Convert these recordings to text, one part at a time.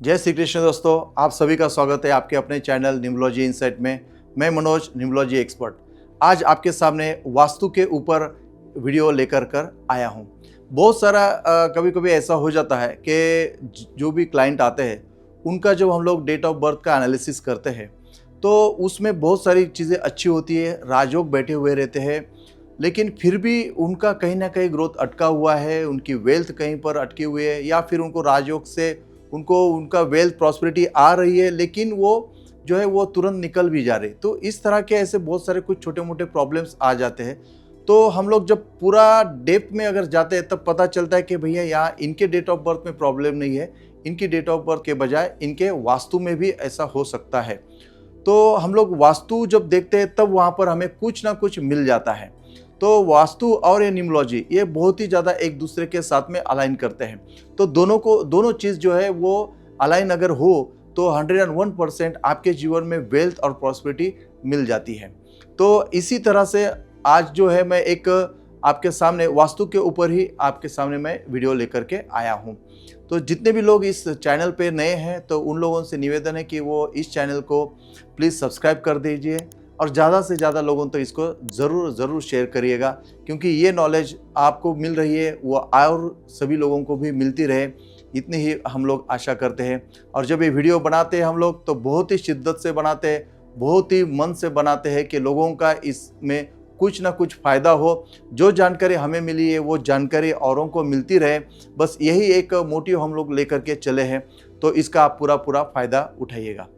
जय श्री कृष्ण दोस्तों, आप सभी का स्वागत है आपके अपने चैनल न्यूमरोलॉजी इनसाइट में। मैं मनोज, न्यूमरोलॉजी एक्सपर्ट। आज आपके सामने वास्तु के ऊपर वीडियो लेकर कर आया हूं। बहुत सारा कभी कभी ऐसा हो जाता है कि जो भी क्लाइंट आते हैं उनका जब हम लोग डेट ऑफ बर्थ का एनालिसिस करते हैं तो उसमें बहुत सारी चीज़ें अच्छी होती है, राजयोग बैठे हुए रहते हैं, लेकिन फिर भी उनका कहीं ना कहीं ग्रोथ अटका हुआ है, उनकी वेल्थ कहीं पर अटकी हुई है, या फिर उनको राजयोग से उनको उनका वेल्थ प्रॉस्पेरिटी आ रही है लेकिन वो जो है वो तुरंत निकल भी जा रही। तो इस तरह के ऐसे बहुत सारे कुछ छोटे मोटे प्रॉब्लम्स आ जाते हैं। तो हम लोग जब पूरा डेप्थ में अगर जाते हैं तब पता चलता है कि भैया यहाँ इनके डेट ऑफ बर्थ में प्रॉब्लम नहीं है, इनकी डेट ऑफ बर्थ के बजाय इनके वास्तु में भी ऐसा हो सकता है। तो हम लोग वास्तु जब देखते हैं तब वहाँ पर हमें कुछ ना कुछ मिल जाता है। तो वास्तु और ये न्यूमरोलॉजी ये बहुत ही ज़्यादा एक दूसरे के साथ में अलाइन करते हैं। तो दोनों चीज़ जो है वो अलाइन अगर हो तो 101% आपके जीवन में वेल्थ और प्रॉस्पेरिटी मिल जाती है। तो इसी तरह से आज जो है मैं एक आपके सामने वास्तु के ऊपर ही आपके सामने मैं वीडियो लेकर के आया हूँ। तो जितने भी लोग इस चैनल पे नए हैं तो उन लोगों से निवेदन है कि वो इस चैनल को प्लीज़ सब्सक्राइब कर दीजिए और ज़्यादा से ज़्यादा लोगों तक इसको ज़रूर शेयर करिएगा, क्योंकि ये नॉलेज आपको मिल रही है वो और सभी लोगों को भी मिलती रहे, इतनी ही हम लोग आशा करते हैं। और जब ये वीडियो बनाते हैं हम लोग तो बहुत ही शिद्दत से बनाते हैं, बहुत ही मन से बनाते हैं कि लोगों का इसमें कुछ ना कुछ फ़ायदा हो। जो जानकारी हमें मिली है वो जानकारी औरों को मिलती रहे, बस यही एक मोटिव हम लोग लेकर के चले हैं। तो इसका आप पूरा फ़ायदा उठाइएगा।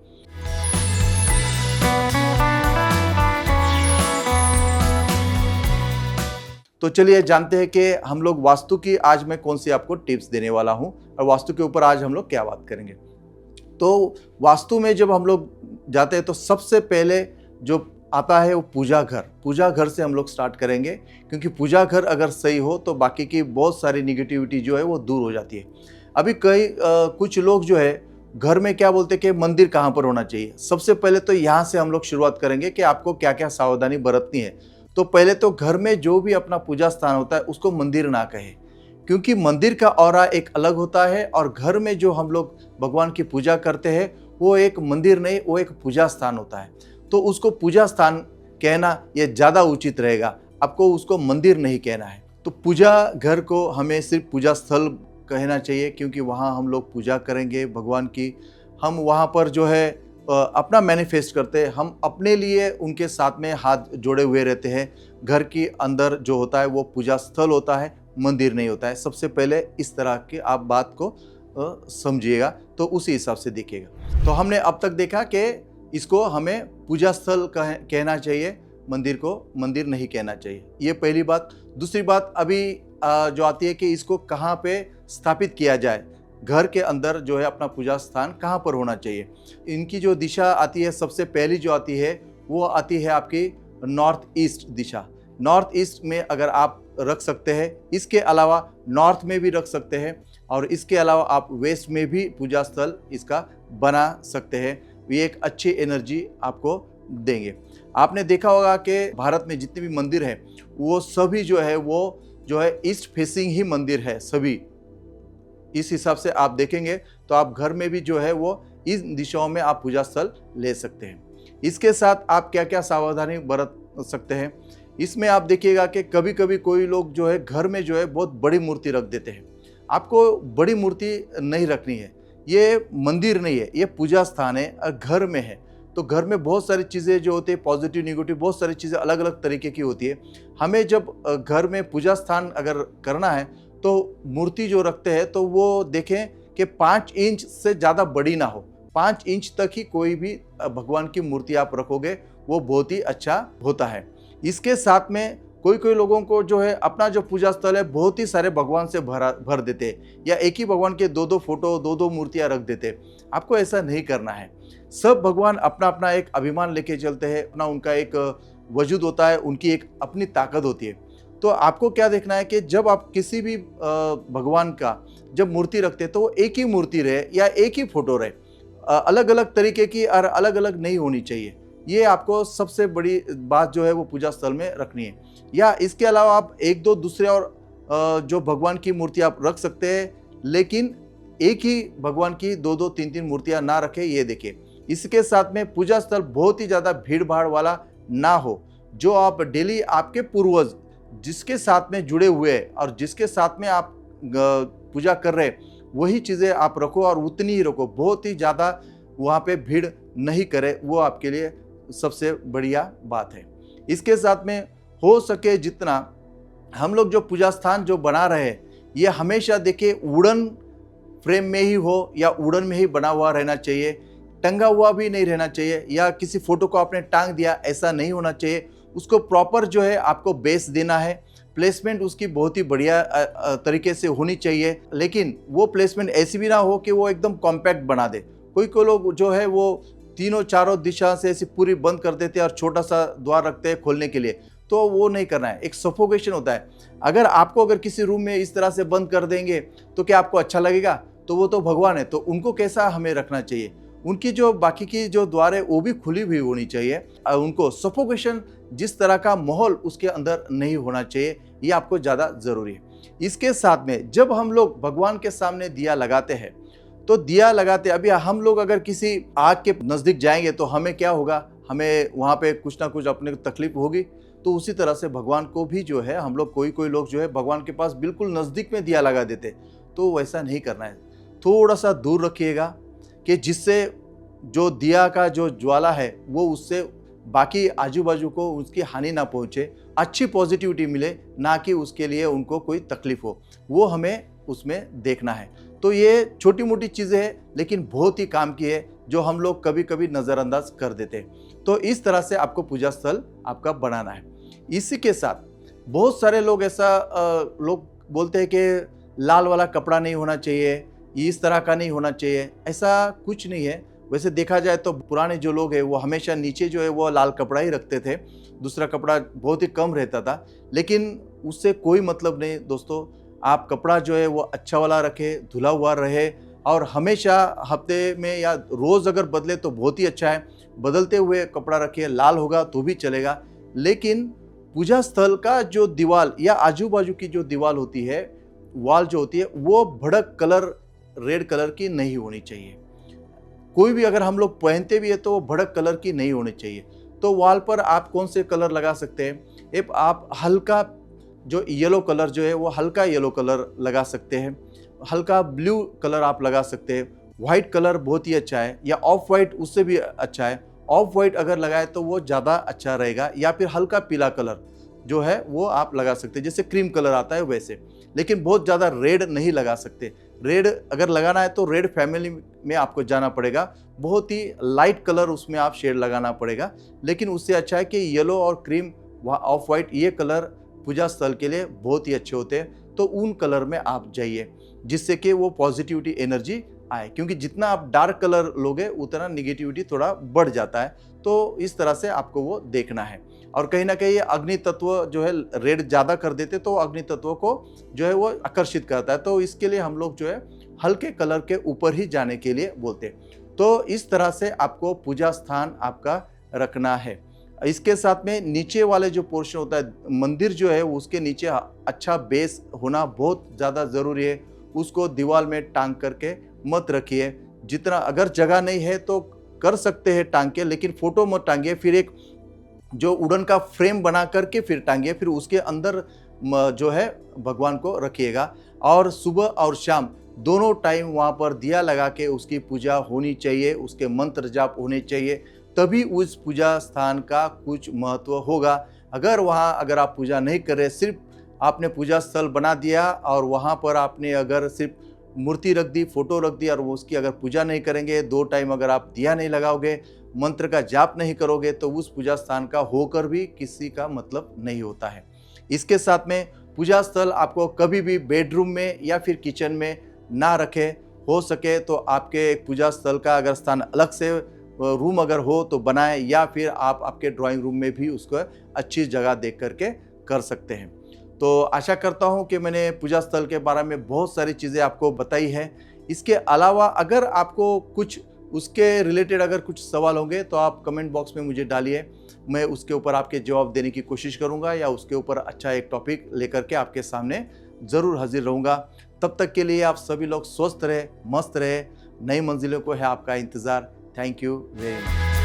तो चलिए जानते हैं कि हम लोग वास्तु की आज मैं कौन सी आपको टिप्स देने वाला हूं और वास्तु के ऊपर आज हम लोग क्या बात करेंगे। तो वास्तु में जब हम लोग जाते हैं तो सबसे पहले जो आता है वो पूजा घर से हम लोग स्टार्ट करेंगे, क्योंकि पूजा घर अगर सही हो तो बाकी की बहुत सारी निगेटिविटी जो है वो दूर हो जाती है। अभी कुछ लोग जो है घर में क्या बोलते हैं कि मंदिर कहाँ पर होना चाहिए। सबसे पहले तो यहाँ से हम लोग शुरुआत करेंगे कि आपको क्या क्या सावधानी बरतनी है। तो पहले तो घर में जो भी अपना पूजा स्थान होता है उसको मंदिर ना कहे, क्योंकि मंदिर का ऑरा एक अलग होता है और घर में जो हम लोग भगवान की पूजा करते हैं वो एक मंदिर नहीं, वो एक पूजा स्थान होता है। तो उसको पूजा स्थान कहना ये ज़्यादा उचित रहेगा, आपको उसको मंदिर नहीं कहना है। तो पूजा घर को हमें सिर्फ पूजा स्थल कहना चाहिए, क्योंकि वहाँ हम लोग पूजा करेंगे भगवान की। हम वहाँ पर जो है अपना मैनिफेस्ट करते हैं, हम अपने लिए उनके साथ में हाथ जोड़े हुए रहते हैं। घर के अंदर जो होता है वो पूजा स्थल होता है, मंदिर नहीं होता है। सबसे पहले इस तरह के आप बात को समझिएगा तो उसी हिसाब से देखिएगा। तो हमने अब तक देखा कि इसको हमें पूजा स्थल कहना चाहिए, मंदिर को मंदिर नहीं कहना चाहिए, ये पहली बात। दूसरी बात अभी जो आती है कि इसको कहाँ पे स्थापित किया जाए, घर के अंदर जो है अपना पूजा स्थान कहाँ पर होना चाहिए। इनकी जो दिशा आती है सबसे पहली जो आती है वो आती है आपकी नॉर्थ ईस्ट दिशा। नॉर्थ ईस्ट में अगर आप रख सकते हैं, इसके अलावा नॉर्थ में भी रख सकते हैं और इसके अलावा आप वेस्ट में भी पूजा स्थल इसका बना सकते हैं। ये एक अच्छी एनर्जी आपको देंगे। आपने देखा होगा कि भारत में जितने भी मंदिर हैं वो सभी जो है ईस्ट फेसिंग ही मंदिर है सभी। इस हिसाब से आप देखेंगे तो आप घर में भी जो है वो इस दिशाओं में आप पूजा स्थल ले सकते हैं। इसके साथ आप क्या क्या सावधानी बरत सकते हैं, इसमें आप देखिएगा कि कभी कभी कोई लोग जो है घर में जो है बहुत बड़ी मूर्ति रख देते हैं। आपको बड़ी मूर्ति नहीं रखनी है, ये मंदिर नहीं है, ये पूजा स्थान है और घर में है। तो घर में बहुत सारी चीज़ें जो होती है पॉजिटिव नेगेटिव बहुत सारी चीज़ें अलग अलग तरीके की होती है। हमें जब घर में पूजा स्थान अगर करना है तो मूर्ति जो रखते हैं तो वो देखें कि 5 इंच से ज़्यादा बड़ी ना हो। 5 इंच तक ही कोई भी भगवान की मूर्ति आप रखोगे वो बहुत ही अच्छा होता है। इसके साथ में कोई लोगों को जो है अपना जो पूजा स्थल है बहुत ही सारे भगवान से भर देते हैं, या एक ही भगवान के दो फोटो दो मूर्तियां रख देते हैं। आपको ऐसा नहीं करना है। सब भगवान अपना अपना एक अभिमान लेके चलते हैं, अपना उनका एक वजूद होता है, उनकी एक अपनी ताकत होती है। तो आपको क्या देखना है कि जब आप किसी भी भगवान का जब मूर्ति रखते हैं तो वो एक ही मूर्ति रहे या एक ही फोटो रहे, अलग अलग तरीके की और अलग अलग नहीं होनी चाहिए। ये आपको सबसे बड़ी बात जो है वो पूजा स्थल में रखनी है। या इसके अलावा आप एक दो दूसरे और जो भगवान की मूर्ति आप रख सकते हैं, लेकिन एक ही भगवान की 2-2 3-3 मूर्तियां ना रखें, ये देखिए। इसके साथ में पूजा स्थल बहुत ही ज़्यादा भीड़ भाड़ वाला ना हो। जो आप डेली आपके पूर्वज जिसके साथ में जुड़े हुए हैं और जिसके साथ में आप पूजा कर रहे हैं, वही चीज़ें आप रखो और उतनी ही रखो। बहुत ही ज़्यादा वहाँ पे भीड़ नहीं करे, वो आपके लिए सबसे बढ़िया बात है। इसके साथ में हो सके जितना हम लोग जो पूजा स्थान जो बना रहे हैं, ये हमेशा देखिए वुडन फ्रेम में ही हो या वुडन में ही बना हुआ रहना चाहिए। टंगा हुआ भी नहीं रहना चाहिए या किसी फोटो को आपने टांग दिया, ऐसा नहीं होना चाहिए। उसको प्रॉपर जो है आपको बेस देना है। प्लेसमेंट उसकी बहुत ही बढ़िया तरीके से होनी चाहिए, लेकिन वो प्लेसमेंट ऐसी भी ना हो कि वो एकदम कॉम्पैक्ट बना दे। कोई कोई लोग जो है वो तीनों चारों दिशा से ऐसी पूरी बंद कर देते हैं और छोटा सा द्वार रखते हैं खोलने के लिए, तो वो नहीं करना है। एक सफोकेशन होता है। अगर किसी रूम में इस तरह से बंद कर देंगे तो क्या आपको अच्छा लगेगा? तो वो तो भगवान है, तो उनको कैसा हमें रखना चाहिए? उनकी जो बाकी की जो द्वार है वो भी खुली हुई होनी चाहिए। उनको सफोकेशन जिस तरह का माहौल उसके अंदर नहीं होना चाहिए, ये आपको ज़्यादा ज़रूरी है। इसके साथ में जब हम लोग भगवान के सामने दिया लगाते हैं, तो दिया लगाते अभी हम लोग अगर किसी आग के नज़दीक जाएंगे तो हमें क्या होगा? हमें वहाँ पे कुछ ना कुछ अपने को तकलीफ होगी। तो उसी तरह से भगवान को भी जो है हम लोग कोई लोग जो है भगवान के पास बिल्कुल नज़दीक में दिया लगा देते, तो वैसा नहीं करना है। थोड़ा सा दूर रखिएगा कि जिससे जो दिया का जो ज्वाला है वो उससे बाकी आजू बाजू को उसकी हानि ना पहुँचे, अच्छी पॉजिटिविटी मिले, ना कि उसके लिए उनको कोई तकलीफ हो, वो हमें उसमें देखना है। तो ये छोटी मोटी चीज़ें हैं लेकिन बहुत ही काम की है, जो हम लोग कभी कभी नज़रअंदाज कर देते हैं। तो इस तरह से आपको पूजा स्थल आपका बनाना है। इसी के साथ बहुत सारे लोग लोग बोलते हैं कि लाल वाला कपड़ा नहीं होना चाहिए, इस तरह का नहीं होना चाहिए। ऐसा कुछ नहीं है। वैसे देखा जाए तो पुराने जो लोग हैं वो हमेशा नीचे जो है वो लाल कपड़ा ही रखते थे, दूसरा कपड़ा बहुत ही कम रहता था। लेकिन उससे कोई मतलब नहीं दोस्तों। आप कपड़ा जो है वो अच्छा वाला रखें, धुला हुआ रहे, और हमेशा हफ्ते में या रोज़ अगर बदले तो बहुत ही अच्छा है। बदलते हुए कपड़ा रखिए, लाल होगा तो भी चलेगा। लेकिन पूजा स्थल का जो दीवार या आजू बाजू की जो दीवार होती है, वॉल जो होती है, वो भड़क कलर रेड कलर की नहीं होनी चाहिए। कोई भी अगर हम लोग पहनते भी है तो वो भड़क कलर की नहीं होनी चाहिए। तो वॉल पर आप कौन से कलर लगा सकते हैं? एक आप हल्का जो येलो कलर जो है वो हल्का येलो कलर लगा सकते हैं, हल्का ब्लू कलर आप लगा सकते हैं। वाइट कलर बहुत ही अच्छा है, या ऑफ वाइट उससे भी अच्छा है। ऑफ वाइट अगर लगाए तो वो ज़्यादा अच्छा रहेगा, या फिर हल्का पीला कलर जो है वो आप लगा सकते हैं, जैसे क्रीम कलर आता है वैसे। लेकिन बहुत ज़्यादा रेड नहीं लगा सकते। रेड अगर लगाना है तो रेड फैमिली में आपको जाना पड़ेगा, बहुत ही लाइट कलर उसमें आप शेड लगाना पड़ेगा। लेकिन उससे अच्छा है कि येलो और क्रीम ऑफ वाइट, ये कलर पूजा स्थल के लिए बहुत ही अच्छे होते हैं। तो उन कलर में आप जाइए जिससे कि वो पॉजिटिविटी एनर्जी आए, क्योंकि जितना आप डार्क कलर लोगे उतना निगेटिविटी थोड़ा बढ़ जाता है। तो इस तरह से आपको वो देखना है। और कहीं ना कहीं अग्नि तत्व जो है रेड ज़्यादा कर देते तो अग्नि तत्व को जो है वो आकर्षित करता है। तो इसके लिए हम लोग जो है हल्के कलर के ऊपर ही जाने के लिए बोलते हैं। तो इस तरह से आपको पूजा स्थान आपका रखना है। इसके साथ में नीचे वाले जो पोर्शन होता है, मंदिर जो है उसके नीचे अच्छा बेस होना बहुत ज़्यादा ज़रूरी है। उसको दीवार में टांग करके मत रखिए। जितना अगर जगह नहीं है तो कर सकते हैं टांग के, लेकिन फोटो मत टांगिए। फिर एक जो वुडन का फ्रेम बना करके फिर टांगिए, फिर उसके अंदर जो है भगवान को रखिएगा। और सुबह और शाम दोनों टाइम वहाँ पर दिया लगा के उसकी पूजा होनी चाहिए, उसके मंत्र जाप होने चाहिए, तभी उस पूजा स्थान का कुछ महत्व होगा। अगर आप पूजा नहीं कर रहे, सिर्फ आपने पूजा स्थल बना दिया और वहाँ पर आपने अगर सिर्फ मूर्ति रख दी, फोटो रख दी, और उसकी अगर पूजा नहीं करेंगे, 2 टाइम अगर आप दिया नहीं लगाओगे, मंत्र का जाप नहीं करोगे, तो उस पूजा स्थान का होकर भी किसी का मतलब नहीं होता है। इसके साथ में पूजा स्थल आपको कभी भी बेडरूम में या फिर किचन में ना रखें। हो सके तो आपके पूजा स्थल का अगर स्थान अलग से रूम अगर हो तो बनाएं, या फिर आप आपके ड्राइंग रूम में भी उसको अच्छी जगह देख करके कर सकते हैं। तो आशा करता हूं कि मैंने पूजा स्थल के बारे में बहुत सारी चीज़ें आपको बताई है। इसके अलावा अगर आपको कुछ उसके रिलेटेड अगर कुछ सवाल होंगे तो आप कमेंट बॉक्स में मुझे डालिए, मैं उसके ऊपर आपके जवाब देने की कोशिश करूंगा, या उसके ऊपर अच्छा एक टॉपिक लेकर के आपके सामने ज़रूर हाजिर रहूँगा। तब तक के लिए आप सभी लोग स्वस्थ रहे, मस्त रहे। नई मंजिलों को है आपका इंतज़ार। Thank you very much.